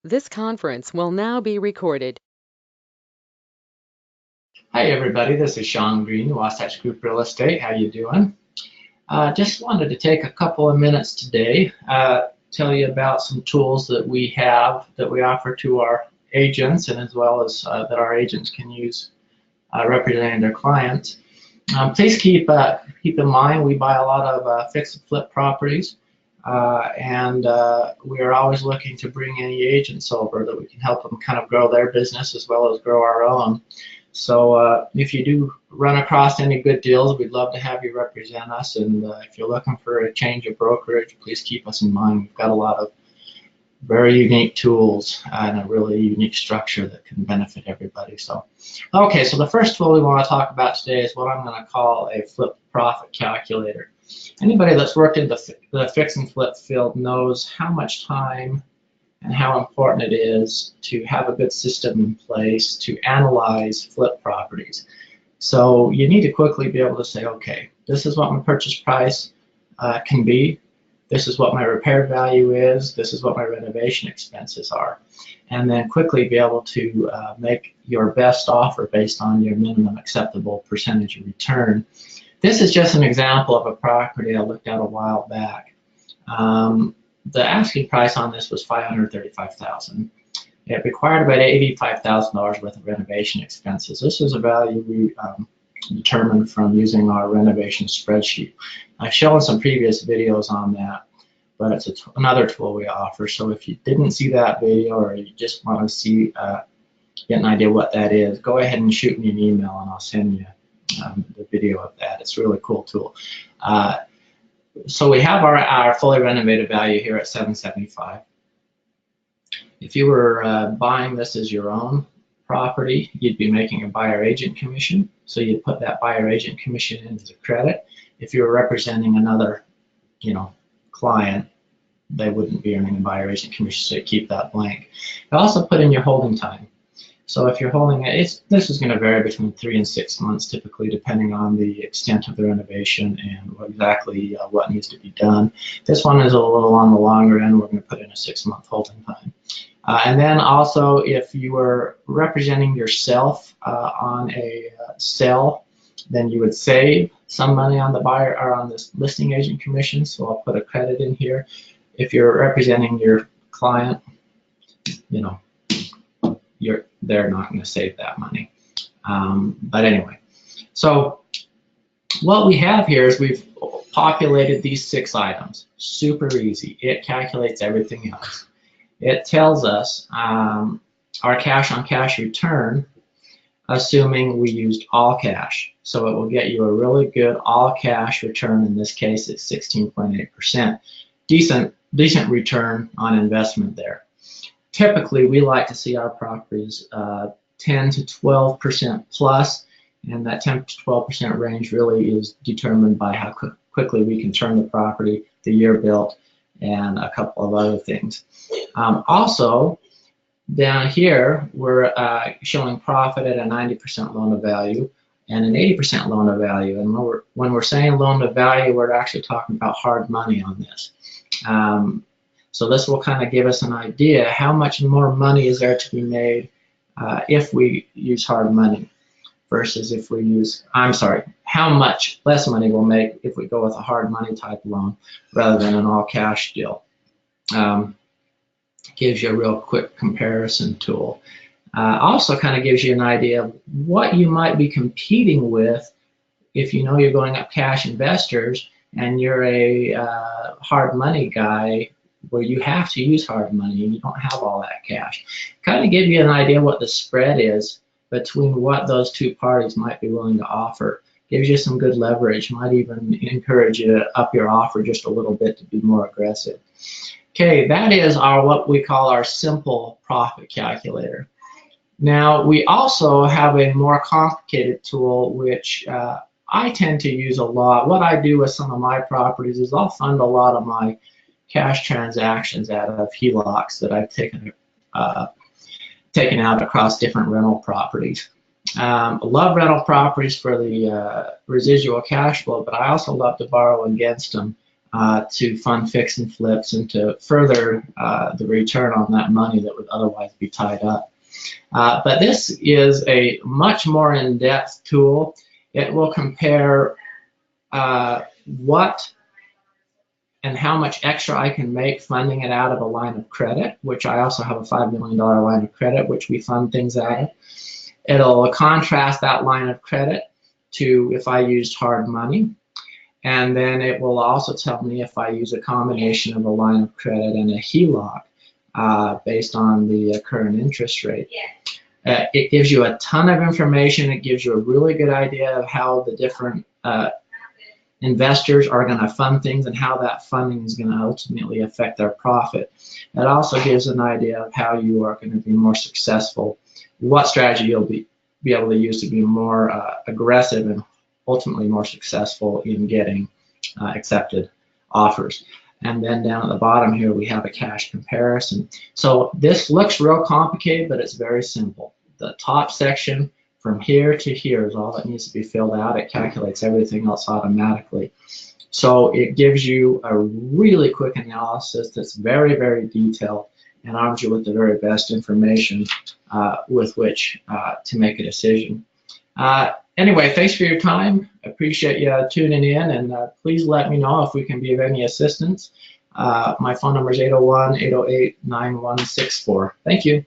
This conference will now be recorded. Hi everybody, this is Sean Green, Wasatch Group Real Estate. How you doing? Just wanted to take a couple of minutes today, tell you about some tools that we have that we offer to our agents, and as well as that our agents can use representing their clients. Please keep in mind we buy a lot of fix and flip properties, and we are always looking to bring any agents over that we can help them kind of grow their business as well as grow our own. So if you do run across any good deals, we'd love to have you represent us. And if you're looking for a change of brokerage, please keep us in mind. We've got a lot of very unique tools and a really unique structure that can benefit everybody. So, okay, so the first tool we want to talk about today is what I'm going to call a flip profit calculator. Anybody that's worked in the fix and flip field knows how much time and how important it is to have a good system in place to analyze flip properties. So you need to quickly be able to say, okay, this is what my purchase price can be. This is what my repair value is. This is what my renovation expenses are. And then quickly be able to make your best offer based on your minimum acceptable percentage of return. This is just an example of a property I looked at a while back. The asking price on this was $535,000. It required about $85,000 worth of renovation expenses. This is a value we determined from using our renovation spreadsheet. I've shown some previous videos on that, but it's another tool we offer. So if you didn't see that video or you just want to see, get an idea what that is, go ahead and shoot me an email and I'll send you the video of that. It's a really cool tool. So we have our fully renovated value here at $775. If you were buying this as your own property, you'd be making a buyer agent commission. So you'd put that buyer agent commission in as a credit. If you were representing another, client, they wouldn't be earning a buyer agent commission, so you keep that blank. You also put in your holding time. So if you're holding it, this is going to vary between 3 and 6 months typically, depending on the extent of the renovation and exactly what needs to be done. This one is a little on the longer end. We're going to put in a 6-month holding time. And then also, if you were representing yourself on a sell, then you would save some money on the buyer or on this listing agent commission. So I'll put a credit in here. If you're representing your client, they're not going to save that money. But anyway, so what we have here is we've populated these 6 items. Super easy. It calculates everything else. It tells us our cash on cash return, assuming we used all cash. So it will get you a really good all cash return. In this case, it's 16.8%. Decent return on investment there. Typically, we like to see our properties 10 to 12% plus, and that 10 to 12% range really is determined by how quickly we can turn the property, the year built, and a couple of other things. Also, down here, we're showing profit at a 90% loan to value and an 80% loan to value. And when we're saying loan to value, we're actually talking about hard money on this. So this will kind of give us an idea how much more money is there to be made if we use hard money versus if we use, how much less money we'll make if we go with a hard money type loan rather than an all cash deal. Gives you a real quick comparison tool. Also kind of gives you an idea of what you might be competing with if you know you're going up cash investors and you're a hard money guy where you have to use hard money and you don't have all that cash. Kind of give you an idea what the spread is between what those two parties might be willing to offer. Gives you some good leverage, might even encourage you to up your offer just a little bit to be more aggressive. Okay, that is what we call our simple profit calculator. Now, we also have a more complicated tool which I tend to use a lot. What I do with some of my properties is I'll fund a lot of my cash transactions out of HELOCs that I've taken out across different rental properties. I love rental properties for the residual cash flow, but I also love to borrow against them to fund fix and flips and to further the return on that money that would otherwise be tied up. But this is a much more in-depth tool. It will compare what and how much extra I can make funding it out of a line of credit, which I also have a $5 million line of credit, which we fund things out of. It'll contrast that line of credit to if I used hard money. And then it will also tell me if I use a combination of a line of credit and a HELOC based on the current interest rate. It gives you a ton of information. It gives you a really good idea of how the different investors are going to fund things and how that funding is going to ultimately affect their profit. It also gives an idea of how you are going to be more successful, what strategy you'll be able to use to be more aggressive and ultimately more successful in getting accepted offers. And then down at the bottom here we have a cash comparison. So this looks real complicated, but it's very simple. The top section from here to here is all that needs to be filled out. It calculates everything else automatically. So it gives you a really quick analysis that's very, very detailed and arms you with the very best information with which to make a decision. Anyway, thanks for your time. I appreciate you tuning in, and please let me know if we can be of any assistance. My phone number is 801-808-9164. Thank you.